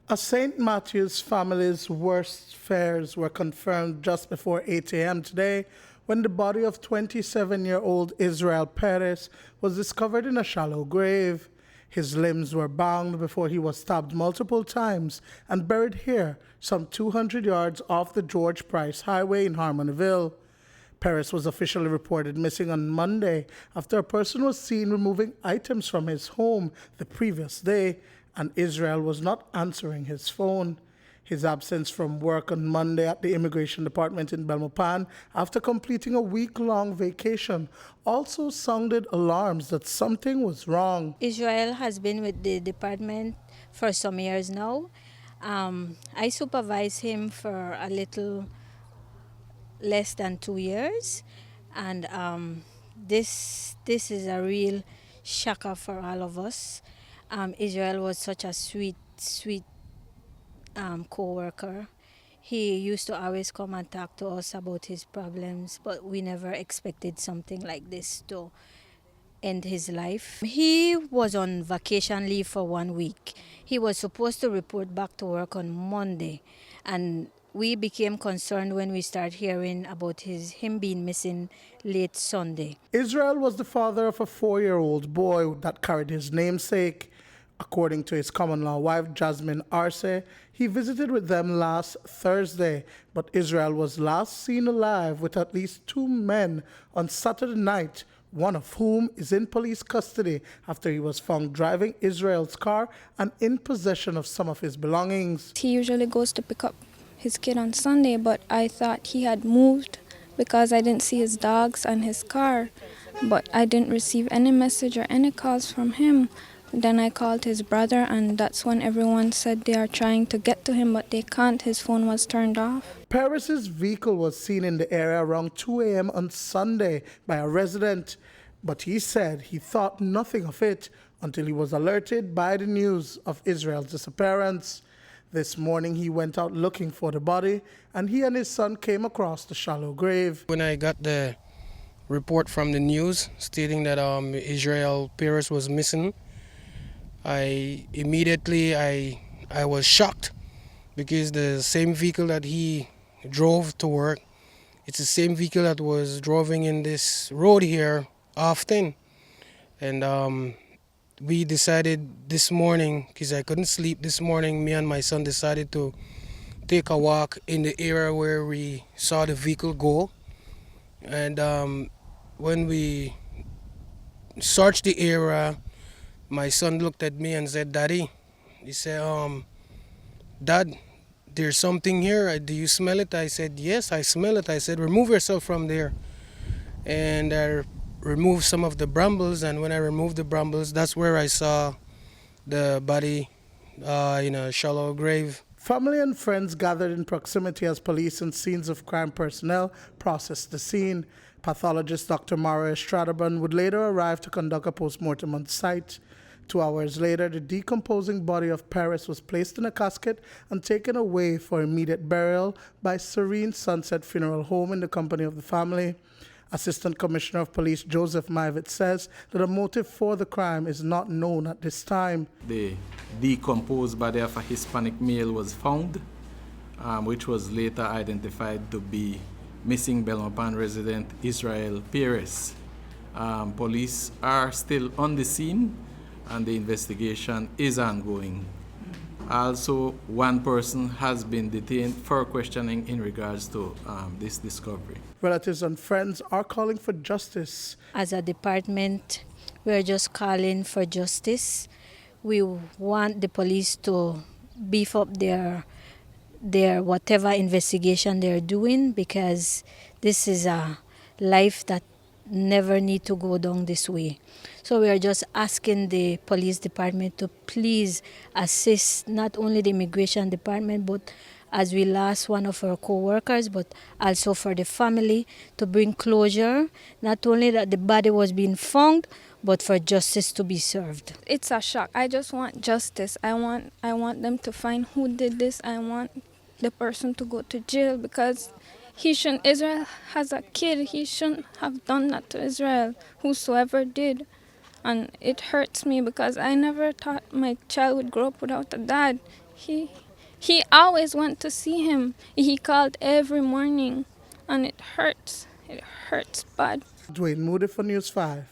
A St. Matthew's family's worst fears were confirmed just before 8 a.m. today when the body of 27-year-old Israel Perez was discovered in a shallow grave. His limbs were bound before he was stabbed multiple times and buried here, some 200 yards off the George Price Highway in Harmonyville. Perez was officially reported missing on Monday after a person was seen removing items from his home the previous day, and Israel was not answering his phone. His absence from work on Monday at the Immigration Department in Belmopan after completing a week-long vacation also sounded alarms that something was wrong. Israel has been with the department for some years now. I supervised him for a little less than 2 years, and this is a real shocker for all of us. Israel was such a sweet co-worker. He used to always come and talk to us about his problems, but we never expected something like this to end his life. He was on vacation leave for 1 week. He was supposed to report back to work on Monday, and we became concerned when we started hearing about him being missing late Sunday. Israel was the father of a 4-year-old boy that carried his namesake. According to his common-law wife, Jasmine Arce, he visited with them last Thursday, but Israel was last seen alive with at least 2 men on Saturday night, one of whom is in police custody after he was found driving Israel's car and in possession of some of his belongings. He usually goes to pick up his kid on Sunday, but I thought he had moved because I didn't see his dogs and his car, but I didn't receive any message or any calls from him. Then I called his brother, and that's when everyone said they are trying to get to him, but they can't. His phone was turned off. Perez's vehicle was seen in the area around 2 a.m. on Sunday by a resident, but he said he thought nothing of it until he was alerted by the news of Israel's disappearance. This morning he went out looking for the body, and he and his son came across the shallow grave. When I got the report from the news stating that Israel Perez was missing, I was shocked, because the same vehicle that he drove to work, it's the same vehicle that was driving in this road here often. And we decided this morning, because I couldn't sleep this morning, me and my son decided to take a walk in the area where we saw the vehicle go. And when we searched the area, my son looked at me and said, "Daddy," he said, "Dad, there's something here. Do you smell it?" I said, "Yes, I smell it." I said, "Remove yourself from there." And I removed some of the brambles, and when I removed the brambles, that's where I saw the body in a shallow grave. Family and friends gathered in proximity as police and scenes of crime personnel processed the scene. Pathologist Dr. Mara Estradaban would later arrive to conduct a post-mortem on site. 2 hours later, the decomposing body of Perez was placed in a casket and taken away for immediate burial by Serene Sunset Funeral Home in the company of the family. Assistant Commissioner of Police Joseph Mivett says that a motive for the crime is not known at this time. The decomposed body of a Hispanic male was found, which was later identified to be missing Belmopan resident Israel Perez. Police are still on the scene, and the investigation is ongoing. Also, one person has been detained for questioning in regards to this discovery. Relatives and friends are calling for justice. As a department, we're just calling for justice. We want the police to beef up their whatever investigation they're doing, because this is a life that never need to go down this way. So we are just asking the police department to please assist not only the immigration department, but as we lost one of our co-workers, but also for the family to bring closure, not only that the body was being found, but for justice to be served. It's a shock. I just want justice. I want them to find who did this. I want the person to go to jail, because Israel has a kid. He shouldn't have done that to Israel, whosoever did. And it hurts me because I never thought my child would grow up without a dad. He always went to see him. He called every morning, and it hurts. It hurts bad. Duane, Moody for News 5.